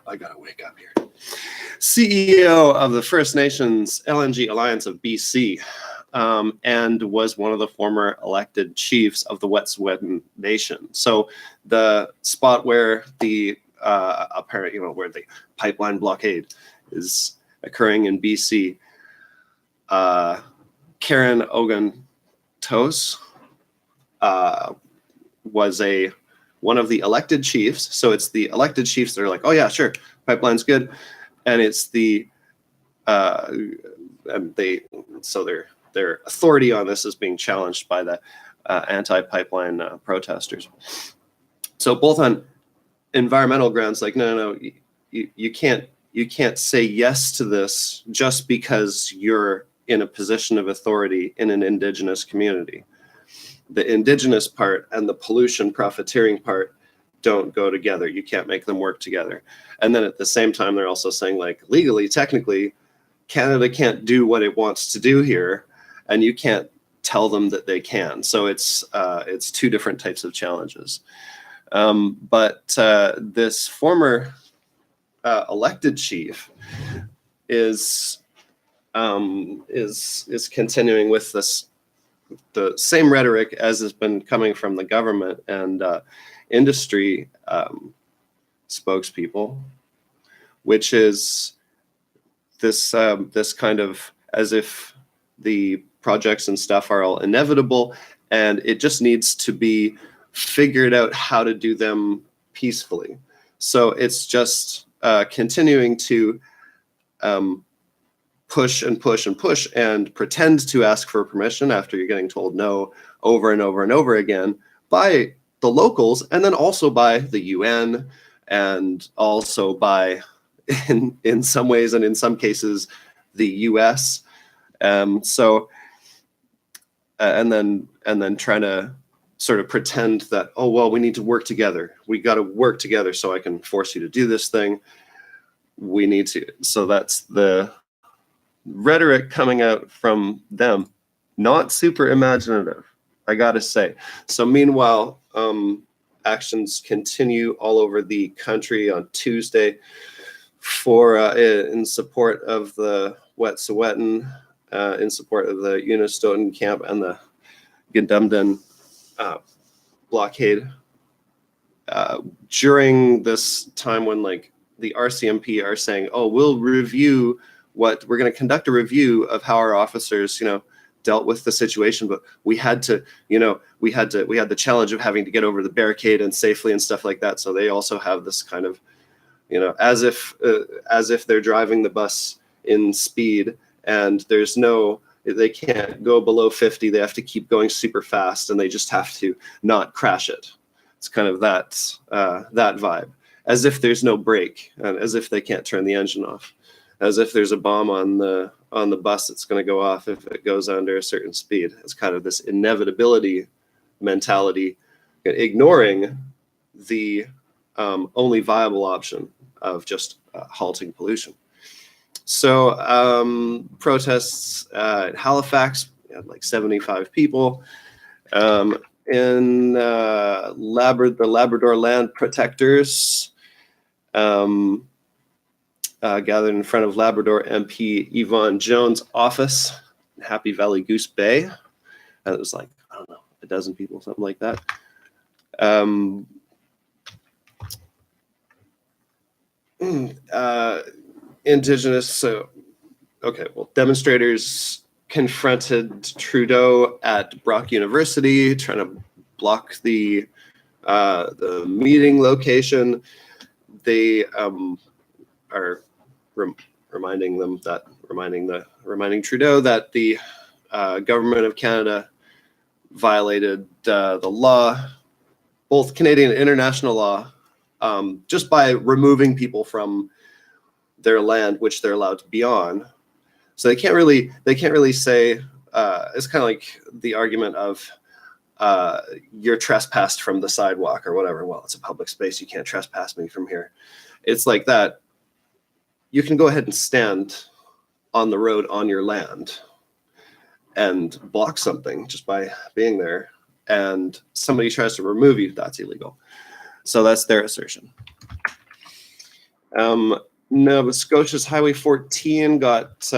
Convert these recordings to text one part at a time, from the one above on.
I gotta wake up here. CEO of the First Nations LNG Alliance of BC, and was one of the former elected chiefs of the Wet'suwet'en Nation. So the spot where the where the pipeline blockade is occurring in BC, Karen Ogun-Tose was one of the elected chiefs. So it's the elected chiefs that are like, oh yeah, sure, pipeline's good, and it's the and their authority on this is being challenged by the anti-pipeline protesters. So both on environmental grounds, like no, you can't say yes to this just because you're in a position of authority in an Indigenous community. The Indigenous part and the pollution profiteering part don't go together. You can't make them work together. And then at the same time, they're also saying, like, legally, technically, Canada can't do what it wants to do here, and you can't tell them that they can. So it's two different types of challenges. But this former elected chief is continuing with the same rhetoric as has been coming from the government and industry spokespeople, which is this kind of as if the projects and stuff are all inevitable, and it just needs to be figured out how to do them peacefully. So it's just continuing to push and push and push and pretend to ask for permission after you're getting told no over and over and over again by the locals, and then also by the UN, and also by, in some ways and in some cases, the US. And then trying to sort of pretend that, oh, well, we need to work together. We got to work together so I can force you to do this thing. We need to. So that's the rhetoric coming out from them. Not super imaginative, I got to say. So meanwhile, actions continue all over the country on Tuesday for in support of the Wet'suwet'en, in support of the Unistoten camp and the Gidimt'en blockade. During this time when, like, the RCMP are saying, oh, we're going to conduct a review of how our officers, dealt with the situation, but we had the challenge of having to get over the barricade and safely and stuff like that. So they also have this kind of, as if they're driving the bus in speed, and they can't go below 50. They have to keep going super fast, and they just have to not crash it. It's kind of that vibe, as if there's no brake, and as if they can't turn the engine off, as if there's a bomb on the bus that's going to go off if it goes under a certain speed. It's kind of this inevitability mentality, ignoring the only viable option of just halting pollution. So protests at Halifax, we had like 75 people. In the Labrador Land Protectors gathered in front of Labrador MP Yvonne Jones' office in Happy Valley Goose Bay. And it was like, I don't know, a dozen people, something like that. Indigenous, demonstrators confronted Trudeau at Brock University, trying to block the meeting location. They are reminding Trudeau that the government of Canada violated the law, both Canadian and international law, just by removing people from their land, which they're allowed to be on. So they can't really say, it's kind of like the argument of you're trespassed from the sidewalk or whatever. Well, it's a public space. You can't trespass me from here. It's like that. You can go ahead and stand on the road on your land and block something just by being there, and somebody tries to remove you, that's illegal. So that's their assertion. Nova Scotia's Highway 14 got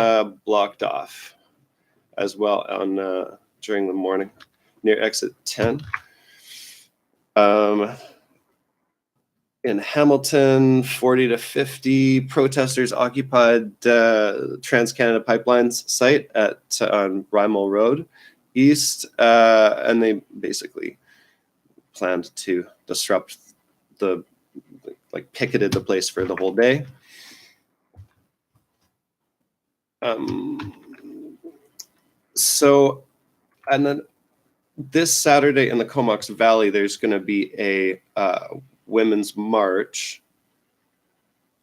blocked off as well on during the morning near exit 10. In Hamilton, 40 to 50 protesters occupied Trans-Canada Pipeline's site on Rymel Road East, and they basically planned to disrupt picketed the place for the whole day. So, and then this Saturday in the Comox Valley, there's going to be a women's march.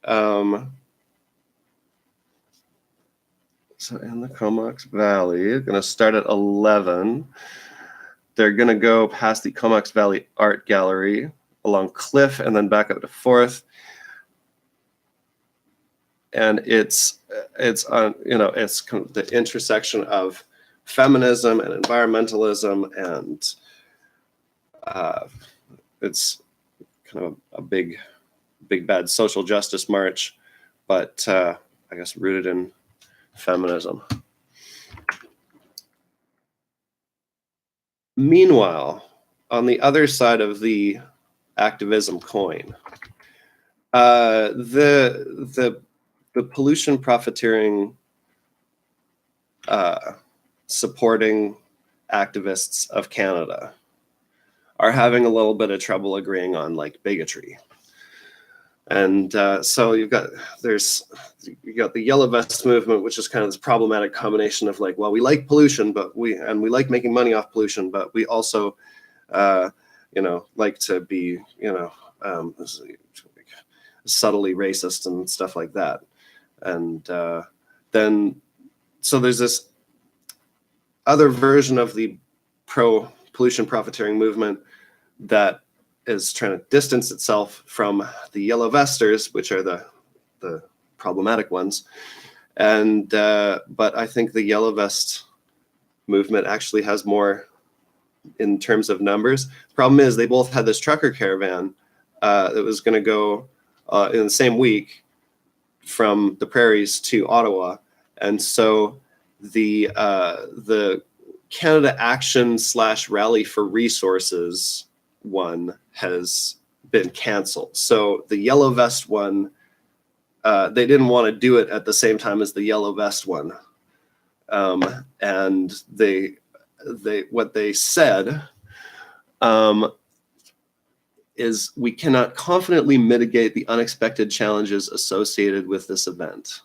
So in the Comox Valley, going to start at 11. They're going to go past the Comox Valley Art Gallery along Cliff and then back up to 4th. And it's on, it's kind of the intersection of feminism and environmentalism, and it's kind of a big bad social justice march, but I guess rooted in feminism. Meanwhile, on the other side of the activism coin, the pollution profiteering supporting activists of Canada are having a little bit of trouble agreeing on bigotry. And so you got the Yellow Vest movement, which is kind of this problematic combination of well, we like pollution, but we like making money off pollution, but we also like to be subtly racist and stuff like that. And then so there's this other version of the pro pollution profiteering movement that is trying to distance itself from the Yellow Vesters, which are the problematic ones. And but I think the Yellow Vest movement actually has more in terms of numbers. The problem is they both had this trucker caravan that was going to go in the same week from the prairies to Ottawa. And so the Canada Action / Rally for Resources one has been canceled. So the Yellow Vest one, they didn't want to do it at the same time as the Yellow Vest one. And what they said is we cannot confidently mitigate the unexpected challenges associated with this event.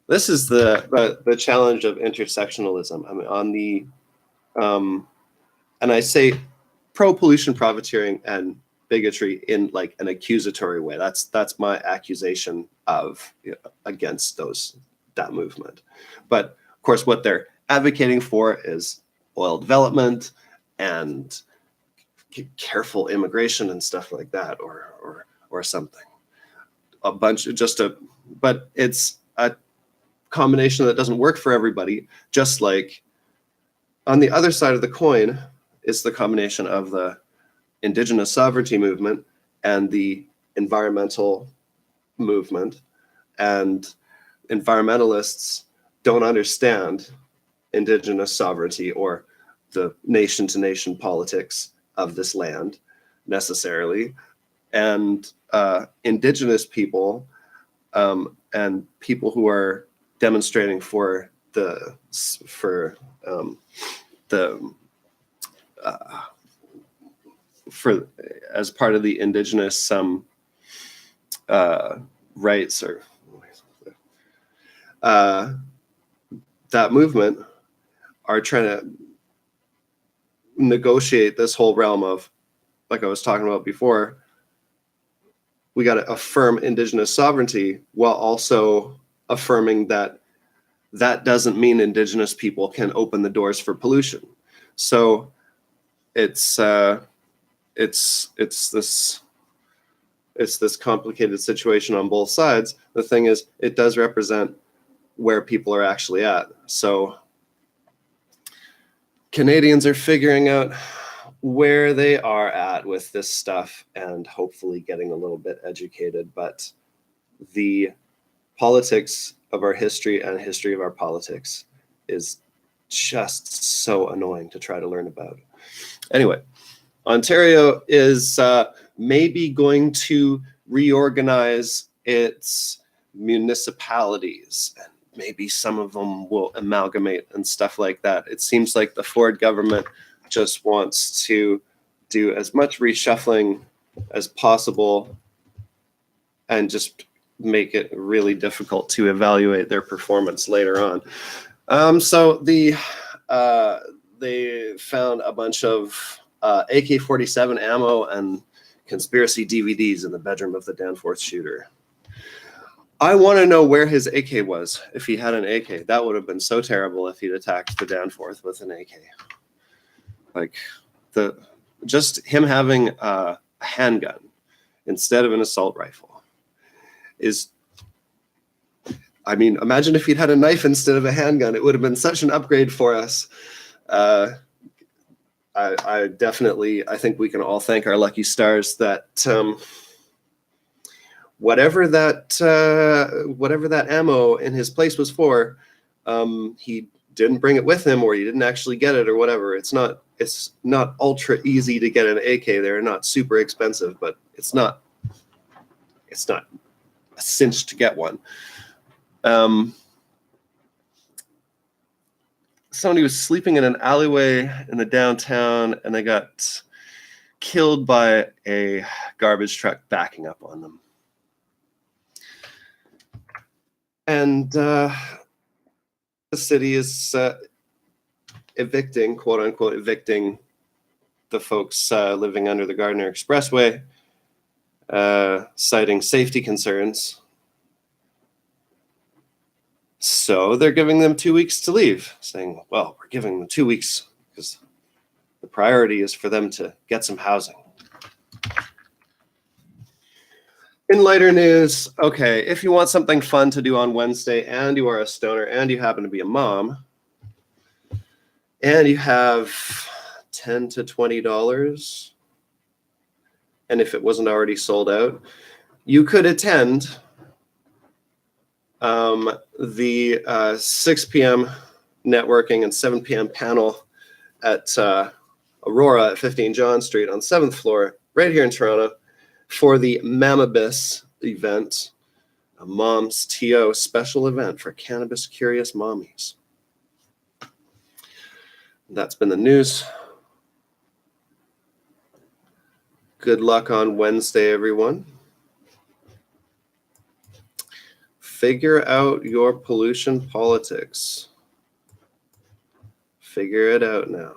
This is the challenge of intersectionalism. I mean, on the and I say pro-pollution profiteering and bigotry in an accusatory way. That's my accusation of against that movement. But of course, what they're advocating for is oil development and careful immigration and stuff like that, or something. But it's a combination that doesn't work for everybody. Just like on the other side of the coin is the combination of the Indigenous sovereignty movement and the environmental movement, and environmentalists don't understand Indigenous sovereignty or the nation-to-nation politics of this land necessarily, and Indigenous people and people who are demonstrating for as part of the Indigenous rights or that movement are trying to negotiate this whole realm of, like I was talking about before, we got to affirm Indigenous sovereignty while also affirming that doesn't mean Indigenous people can open the doors for pollution. So it's this complicated situation on both sides. The thing is, it does represent where people are actually at. So Canadians are figuring out where they are at with this stuff and hopefully getting a little bit educated. But the politics of our history and history of our politics is just so annoying to try to learn about. Anyway, Ontario is maybe going to reorganize its municipalities, and maybe some of them will amalgamate and stuff like that. It seems like the Ford government just wants to do as much reshuffling as possible and just make it really difficult to evaluate their performance later on. So they found a bunch of AK-47 ammo and conspiracy DVDs in the bedroom of the Danforth shooter. I want to know where his AK was, if he had an AK. That would have been so terrible if he'd attacked the Danforth with an AK. Like, just him having a handgun instead of an assault rifle is, I mean, imagine if he'd had a knife instead of a handgun. It would have been such an upgrade for us. I definitely, I think we can all thank our lucky stars that whatever that ammo in his place was for, he didn't bring it with him, or he didn't actually get it, or whatever. It's not ultra easy to get an AK. They're not super expensive, but it's not a cinch to get one. Somebody was sleeping in an alleyway in the downtown, and they got killed by a garbage truck backing up on them. And the city is evicting, quote unquote, evicting the folks living under the Gardiner Expressway, citing safety concerns. So they're giving them 2 weeks to leave, saying, well, we're giving them 2 weeks because the priority is for them to get some housing. In lighter news, okay, if you want something fun to do on Wednesday and you are a stoner and you happen to be a mom and you have $10 to $20, and if it wasn't already sold out, you could attend the 6 p.m. networking and 7 p.m. panel at Aurora at 15 John Street on 7th floor, right here in Toronto, for the Mamabis event, a Mom's TO special event for cannabis-curious mommies. That's been the news. Good luck on Wednesday, everyone. Figure out your pollution politics. Figure it out now.